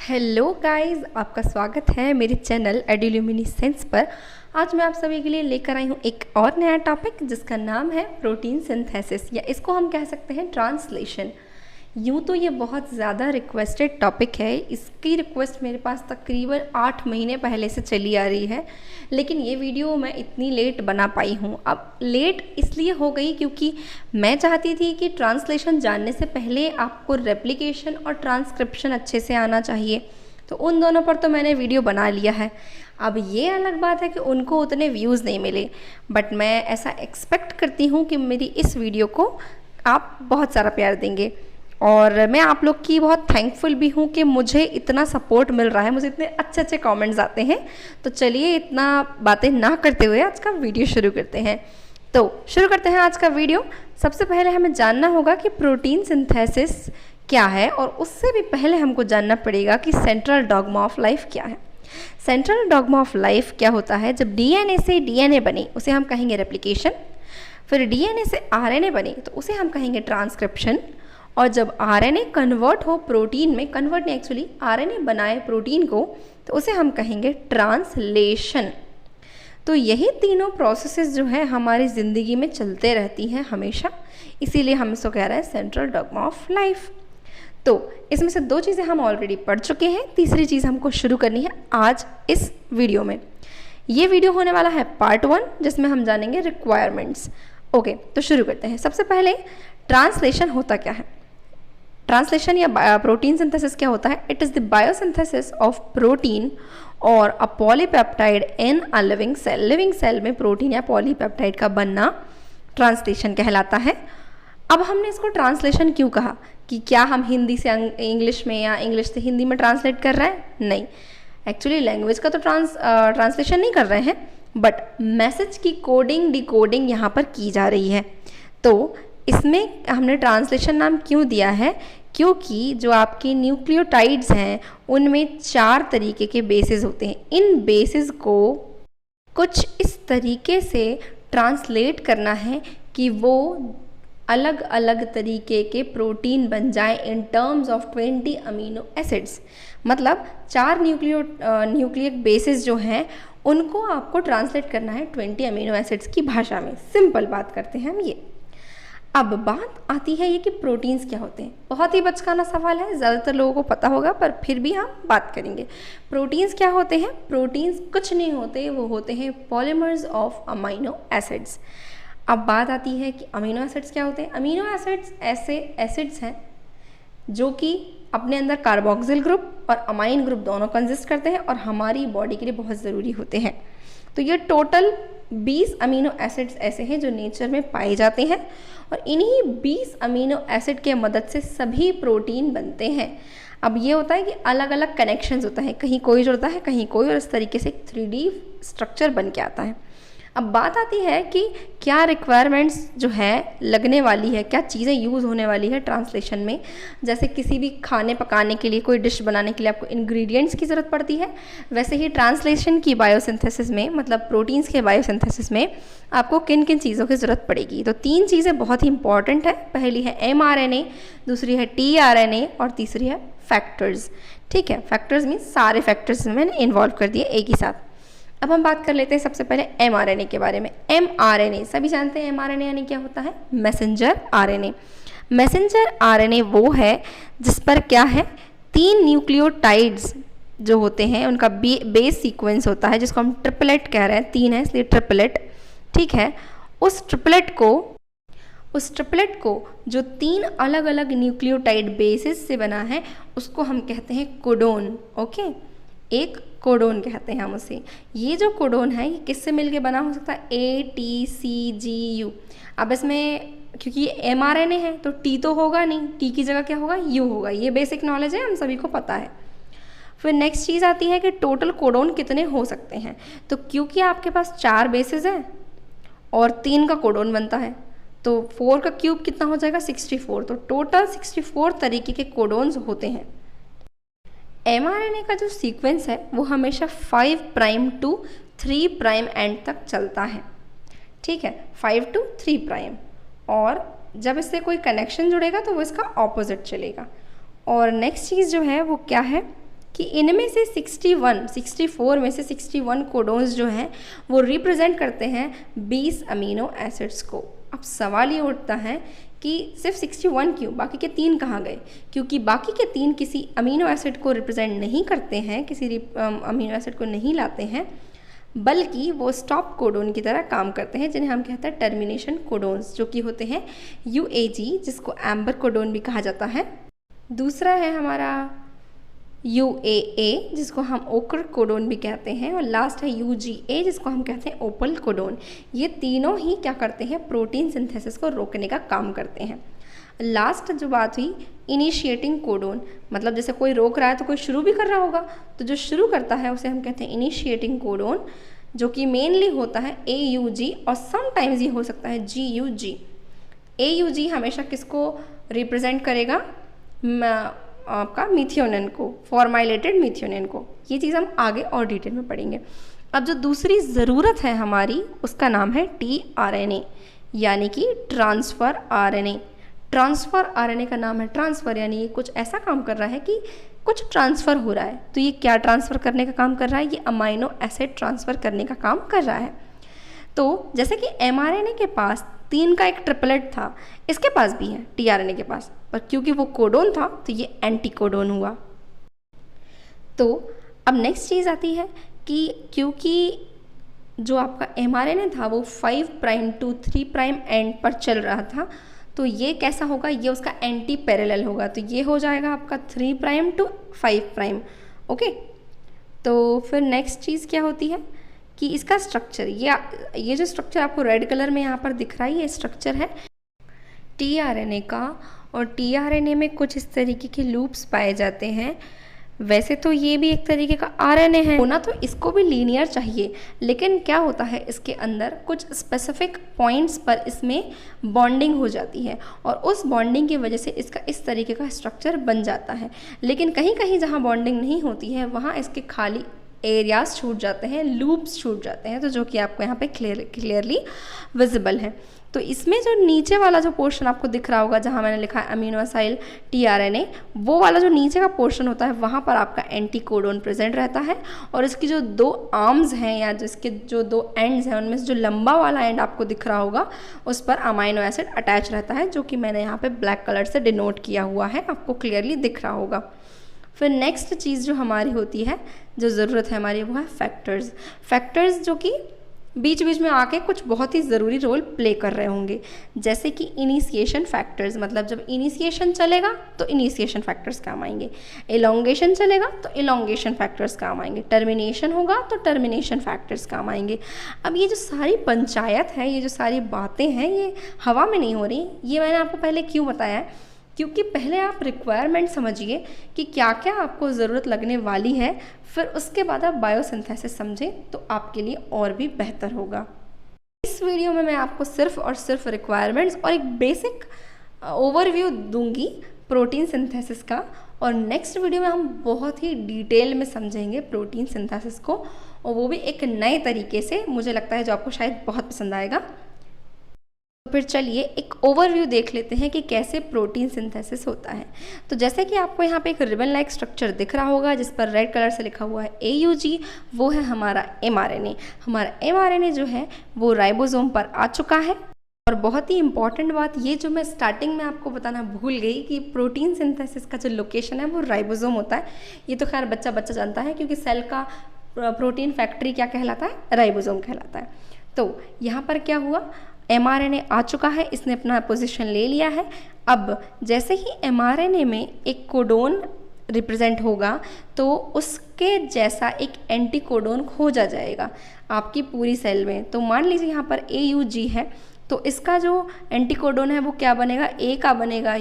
Hello guys, आपका स्वागत है मेरे चैनल एड्यूल्यूमिनेसेंस पर। आज मैं आप सभी के लिए लेकर आई हूँ एक और नया टॉपिक जिसका नाम है प्रोटीन सिंथेसिस, या इसको हम कह सकते हैं ट्रांसलेशन। यूँ तो ये बहुत ज़्यादा रिक्वेस्टेड टॉपिक है। इसकी रिक्वेस्ट मेरे पास तकरीबन 8 महीने पहले से चली आ रही है, लेकिन ये वीडियो मैं इतनी लेट बना पाई हूँ। अब लेट इसलिए हो गई क्योंकि मैं चाहती थी कि ट्रांसलेशन जानने से पहले आपको रेप्लिकेशन और ट्रांसक्रिप्शन अच्छे से आना चाहिए, तो उन दोनों पर तो मैंने वीडियो बना लिया है। अब ये अलग बात है कि उनको उतने व्यूज़ नहीं मिले, बट मैं ऐसा एक्सपेक्ट करती हूँ कि मेरी इस वीडियो को आप बहुत सारा प्यार देंगे, और मैं आप लोग की बहुत थैंकफुल भी हूँ कि मुझे इतना सपोर्ट मिल रहा है, मुझे इतने अच्छे अच्छे कमेंट्स आते हैं। तो चलिए इतना बातें ना करते हुए आज का वीडियो शुरू करते हैं। तो शुरू करते हैं आज का वीडियो। सबसे पहले हमें जानना होगा कि प्रोटीन सिंथेसिस क्या है, और उससे भी पहले हमको जानना पड़ेगा कि सेंट्रल डॉग्मा ऑफ लाइफ क्या है। सेंट्रल डॉग्मा ऑफ लाइफ क्या होता है? जब डीएनए से डीएनए बने उसे हम कहेंगे रेप्लिकेशन, फिर डीएनए से आरएनए बने तो उसे हम कहेंगे ट्रांसक्रिप्शन, और जब आरएनए कन्वर्ट हो प्रोटीन में, कन्वर्ट नहीं एक्चुअली आरएनए बनाए प्रोटीन को, तो उसे हम कहेंगे ट्रांसलेशन। तो यही तीनों प्रोसेसेस जो है हमारी ज़िंदगी में चलते रहती हैं हमेशा, इसीलिए हम इसको कह रहे हैं सेंट्रल डॉग्मा ऑफ लाइफ। तो इसमें से 2 चीज़ें हम ऑलरेडी पढ़ चुके हैं, तीसरी चीज़ हमको शुरू करनी है आज इस वीडियो में। ये वीडियो होने वाला है पार्ट 1, जिसमें हम जानेंगे रिक्वायरमेंट्स। ओके, तो शुरू करते हैं। सबसे पहले ट्रांसलेशन होता क्या है? ट्रांसलेशन या प्रोटीन सिंथेसिस क्या होता है? It is the biosynthesis of protein or a polypeptide in a living cell. Living cell में प्रोटीन या पॉलीपेप्टाइड का बनना ट्रांसलेशन कहलाता है। अब हमने इसको ट्रांसलेशन क्यों कहा? कि क्या हम हिंदी से इंग्लिश में या इंग्लिश से हिंदी में ट्रांसलेट कर रहे हैं? नहीं, एक्चुअली लैंग्वेज का तो ट्रांसलेशन नहीं कर रहे हैं, बट मैसेज की कोडिंग डिकोडिंग यहाँ पर की जा रही है। तो इसमें हमने ट्रांसलेशन नाम क्यों दिया है? क्योंकि जो आपके न्यूक्लियोटाइड्स हैं उनमें 4 तरीके के बेसिस होते हैं। इन बेसिस को कुछ इस तरीके से ट्रांसलेट करना है कि वो अलग अलग तरीके के प्रोटीन बन जाए in terms of 20 amino acids. मतलब 4 न्यूक्लियक बेसिस जो हैं उनको आपको ट्रांसलेट करना है 20 अमीनो एसिड्स की भाषा में। सिंपल बात करते हैं हम ये। अब बात आती है ये कि प्रोटीन्स क्या होते हैं। बहुत ही बचकाना सवाल है, ज़्यादातर लोगों को पता होगा, पर फिर भी हम बात करेंगे। प्रोटीन्स क्या होते हैं? प्रोटीन्स कुछ नहीं होते, वो होते हैं पॉलीमर्स ऑफ अमीनो एसिड्स। अब बात आती है कि अमीनो एसिड्स क्या होते हैं। अमीनो एसिड्स ऐसे एसिड्स हैं जो कि अपने अंदर कार्बोक्सिल ग्रुप और अमाइन ग्रुप दोनों कंसिस्ट करते हैं और हमारी बॉडी के लिए बहुत ज़रूरी होते हैं। तो ये टोटल 20 अमीनो एसिड्स ऐसे हैं जो नेचर में पाए जाते हैं, और इन्हीं 20 अमीनो एसिड के मदद से सभी प्रोटीन बनते हैं। अब ये होता है कि अलग अलग कनेक्शंस होता है, कहीं कोई जुड़ता है कहीं कोई, और इस तरीके से 3D स्ट्रक्चर बन के आता है। अब बात आती है कि क्या रिक्वायरमेंट्स जो है लगने वाली है, क्या चीज़ें यूज़ होने वाली है ट्रांसलेशन में। जैसे किसी भी खाने पकाने के लिए, कोई डिश बनाने के लिए आपको इंग्रेडिएंट्स की ज़रूरत पड़ती है, वैसे ही ट्रांसलेशन की बायोसिंथेसिस में, मतलब प्रोटीन्स के बायोसिंथेसिस में आपको किन किन चीज़ों की ज़रूरत पड़ेगी। तो 3 चीज़ें बहुत ही इंपॉर्टेंट है। पहली है mRNA, दूसरी है tRNA, और तीसरी है फैक्टर्स। ठीक है, फैक्टर्स मीन्स सारे फैक्टर्स मैंने इन्वॉल्व कर दिए एक ही साथ। अब हम बात कर लेते हैं सबसे पहले mRNA के बारे में। mRNA सभी जानते हैं, mRNA यानी क्या होता है? Messenger RNA. मैसेंजर आरएनए वो है जिस पर क्या है, 3 न्यूक्लियोटाइड्स जो होते हैं उनका बेस सीक्वेंस होता है, जिसको हम ट्रिपलेट कह रहे हैं। 3 है इसलिए ट्रिपलेट। ठीक है, उस ट्रिपलेट को जो 3 अलग अलग न्यूक्लियोटाइड बेसिस से बना है उसको हम कहते हैं कोडोन। ओके, एक कोडोन कहते हैं हम उसे। ये जो कोडोन है ये किससे मिलके बना हो सकता है? ATCGU। अब इसमें क्योंकि ये mRNA है तो T तो होगा नहीं, T की जगह क्या होगा? U होगा। ये बेसिक नॉलेज है, हम सभी को पता है। फिर नेक्स्ट चीज़ आती है कि टोटल कोडोन कितने हो सकते हैं। तो क्योंकि आपके पास 4 बेसिस हैं और 3 का कोडोन बनता है, तो 4 का क्यूब कितना हो जाएगा? 64। तो टोटल 64 तरीके के कोडोन्स होते हैं। mRNA का जो सीक्वेंस है वो हमेशा 5 प्राइम टू 3 प्राइम एंड तक चलता है। ठीक है, 5 टू 3 प्राइम, और जब इससे कोई कनेक्शन जुड़ेगा तो वो इसका ऑपोजिट चलेगा। और नेक्स्ट चीज़ जो है वो क्या है कि इनमें से 64 में से 61 कोडोन्स जो हैं वो रिप्रेजेंट करते हैं 20 अमीनो एसिड्स को। अब सवाल ये उठता है कि सिर्फ 61 क्यों, बाकी के 3 कहाँ गए? क्योंकि बाकी के 3 किसी अमीनो एसिड को रिप्रेजेंट नहीं करते हैं, किसी अमीनो एसिड को नहीं लाते हैं, बल्कि वो स्टॉप कोडोन की तरह काम करते हैं, जिन्हें हम कहते हैं टर्मिनेशन कोडोन्स, जो कि होते हैं UAG, जिसको एम्बर कोडोन भी कहा जाता है। दूसरा है हमारा UAA, जिसको हम ओकर कोडोन भी कहते हैं, और लास्ट है UGA, जिसको हम कहते हैं ओपल कोडोन। ये तीनों ही क्या करते हैं? प्रोटीन सिंथेसिस को रोकने का काम करते हैं। लास्ट जो बात हुई इनिशिएटिंग कोडोन, मतलब जैसे कोई रोक रहा है तो कोई शुरू भी कर रहा होगा, तो जो शुरू करता है उसे हम कहते हैं इनिशिएटिंग कोडोन, जो कि मेनली होता है AUG, और समटाइम्स ये हो सकता है GUG। AUG हमेशा किसको रिप्रेजेंट करेगा? आपका मिथियोनिन को, फॉर्माइलेटेड मिथियोनिन को। ये चीज़ हम आगे और डिटेल में पढ़ेंगे। अब जो दूसरी ज़रूरत है हमारी, उसका नाम है tRNA, यानी कि ट्रांसफ़र RNA। ट्रांसफ़र RNA का नाम है ट्रांसफ़र, यानी ये कुछ ऐसा काम कर रहा है कि कुछ ट्रांसफ़र हो रहा है। तो ये क्या ट्रांसफ़र करने का काम कर रहा है? ये अमाइनो एसिड ट्रांसफ़र करने का काम कर रहा है। तो जैसे कि mRNA के पास 3 का एक ट्रिपलेट था, इसके पास भी है tRNA के पास, पर क्योंकि वो कोडोन था तो ये एंटी कोडोन हुआ। तो अब नेक्स्ट चीज़ आती है कि क्योंकि जो आपका mRNA था वो 5 प्राइम टू 3 प्राइम एंड पर चल रहा था, तो ये कैसा होगा? ये उसका एंटी पैरेलल होगा, तो ये हो जाएगा आपका 3 प्राइम टू 5 प्राइम। ओके, तो फिर नेक्स्ट चीज़ क्या होती है कि इसका स्ट्रक्चर, ये जो स्ट्रक्चर आपको रेड कलर में यहाँ पर दिख रहा है, ये स्ट्रक्चर है tRNA का, और tRNA में कुछ इस तरीके के लूप्स पाए जाते हैं। वैसे तो ये भी एक तरीके का RNA है, होना तो इसको भी लीनियर चाहिए, लेकिन क्या होता है इसके अंदर कुछ स्पेसिफिक पॉइंट्स पर इसमें बॉन्डिंग हो जाती है, और उस बॉन्डिंग की वजह से इसका इस तरीके का स्ट्रक्चर बन जाता है। लेकिन कहीं कहीं जहाँ बॉन्डिंग नहीं होती है वहाँ इसके खाली एरियाज छूट जाते हैं, लूप्स छूट जाते हैं, तो जो कि आपको यहाँ पे क्लियरली विजिबल है। तो इसमें जो नीचे वाला जो पोर्शन आपको दिख रहा होगा, जहाँ मैंने लिखा है अमीनो एसाइल tRNA, वो वाला जो नीचे का पोर्शन होता है वहाँ पर आपका एंटी कोडोन प्रेजेंट रहता है, और इसकी जो 2 आर्म्स हैं या जिसके जो 2 एंड्स हैं, उनमें से जो लंबा वाला एंड आपको दिख रहा होगा उस पर अमीनो एसिड अटैच रहता है, जो कि मैंने यहाँ पे ब्लैक कलर से डिनोट किया हुआ है, आपको क्लियरली दिख रहा होगा। फिर नेक्स्ट चीज़ जो हमारी होती है, जो ज़रूरत है हमारी, वो है फैक्टर्स, जो कि बीच बीच में आके कुछ बहुत ही ज़रूरी रोल प्ले कर रहे होंगे, जैसे कि इनिशिएशन फैक्टर्स, मतलब जब इनिशिएशन चलेगा तो इनिशिएशन फैक्टर्स काम आएंगे, एलोंगेशन चलेगा तो एलोंगेशन फैक्टर्स काम आएंगे, टर्मिनेशन होगा तो टर्मिनेशन फैक्टर्स काम आएंगे। अब ये जो सारी पंचायत है, ये जो सारी बातें हैं, ये हवा में नहीं हो रही। ये मैंने आपको पहले क्यों बताया है? क्योंकि पहले आप रिक्वायरमेंट समझिए कि क्या क्या आपको ज़रूरत लगने वाली है, फिर उसके बाद आप बायोसिंथेसिस समझें तो आपके लिए और भी बेहतर होगा। इस वीडियो में मैं आपको सिर्फ और सिर्फ रिक्वायरमेंट्स और एक बेसिक ओवरव्यू दूंगी प्रोटीन सिंथेसिस का, और नेक्स्ट वीडियो में हम बहुत ही डिटेल में समझेंगे प्रोटीन सिंथेसिस को, और वो भी एक नए तरीके से, मुझे लगता है जो आपको शायद बहुत पसंद आएगा। तो फिर चलिए एक ओवरव्यू देख लेते हैं कि कैसे प्रोटीन सिंथेसिस होता है। तो जैसे कि आपको यहाँ पे एक रिबन लाइक स्ट्रक्चर दिख रहा होगा जिस पर रेड कलर से लिखा हुआ है AUG, वो है हमारा mRNA। हमारा mRNA जो है वो राइबोसोम पर आ चुका है। और बहुत ही इंपॉर्टेंट बात, ये जो मैं स्टार्टिंग में आपको बताना भूल गई कि प्रोटीन सिंथेसिस का जो लोकेशन है वो राइबोसोम होता है। ये तो खैर बच्चा बच्चा जानता है, क्योंकि सेल का प्रोटीन फैक्ट्री क्या कहलाता है? राइबोसोम कहलाता है। तो यहाँ पर क्या हुआ, mRNA आ चुका है, इसने अपना पोजीशन ले लिया है। अब जैसे ही mRNA में एक कोडोन रिप्रेजेंट होगा तो उसके जैसा एक एंटी कोडोन खोजा जाएगा आपकी पूरी सेल में। तो मान लीजिए यहाँ पर AUG है, तो इसका जो एंटी कोडोन है वो क्या बनेगा? A का बनेगा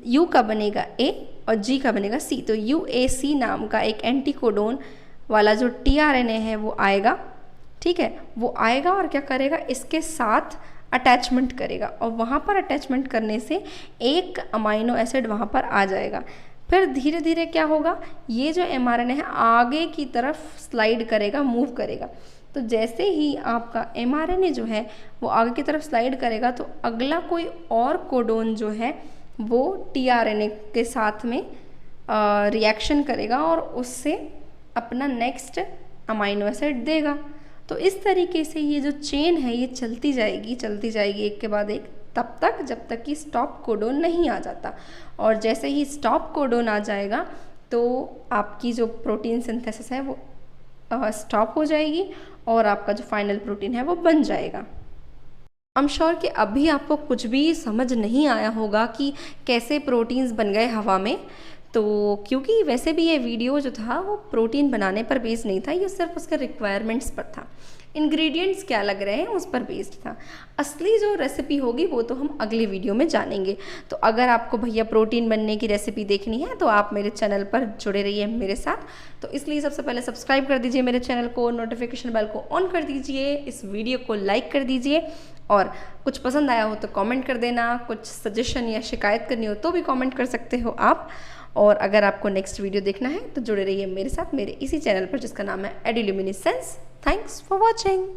U का बनेगा A और G का बनेगा C। तो UAC नाम का एक एंटी कोडोन वाला जो tRNA है वो आएगा, ठीक है, वो आएगा और क्या करेगा? इसके साथ अटैचमेंट करेगा, और वहाँ पर अटैचमेंट करने से एक अमाइनो एसिड वहाँ पर आ जाएगा। फिर धीरे धीरे क्या होगा, ये जो mRNA है आगे की तरफ स्लाइड करेगा, मूव करेगा। तो जैसे ही आपका mRNA जो है वो आगे की तरफ स्लाइड करेगा तो अगला कोई और कोडोन जो है वो tRNA के साथ में रिएक्शन करेगा और उससे अपना नेक्स्ट अमाइनो एसिड देगा। तो इस तरीके से ये जो चेन है ये चलती जाएगी एक के बाद एक, तब तक जब तक कि स्टॉप कोडोन नहीं आ जाता। और जैसे ही स्टॉप कोडोन आ जाएगा तो आपकी जो प्रोटीन सिंथेसिस है वो स्टॉप हो जाएगी और आपका जो फाइनल प्रोटीन है वो बन जाएगा। आई एम श्योर कि अभी आपको कुछ भी समझ नहीं आया होगा कि कैसे प्रोटीन्स बन गए हवा में। तो क्योंकि वैसे भी ये वीडियो जो था वो प्रोटीन बनाने पर बेस्ड नहीं था, ये सिर्फ उसके रिक्वायरमेंट्स पर था, इंग्रेडिएंट्स क्या लग रहे हैं उस पर बेस्ड था। असली जो रेसिपी होगी वो तो हम अगले वीडियो में जानेंगे। तो अगर आपको भैया प्रोटीन बनने की रेसिपी देखनी है तो आप मेरे चैनल पर जुड़े रहिए मेरे साथ। तो इसलिए सबसे पहले सब्सक्राइब कर दीजिए मेरे चैनल को, नोटिफिकेशन बेल को ऑन कर दीजिए, इस वीडियो को लाइक कर दीजिए, और कुछ पसंद आया हो तो कमेंट कर देना, कुछ सजेशन या शिकायत करनी हो तो भी कमेंट कर सकते हो आप। और अगर आपको नेक्स्ट वीडियो देखना है तो जुड़े रहिए मेरे साथ मेरे इसी चैनल पर जिसका नाम है एड्यूल्यूमिनेसेंस। Thanks for watching.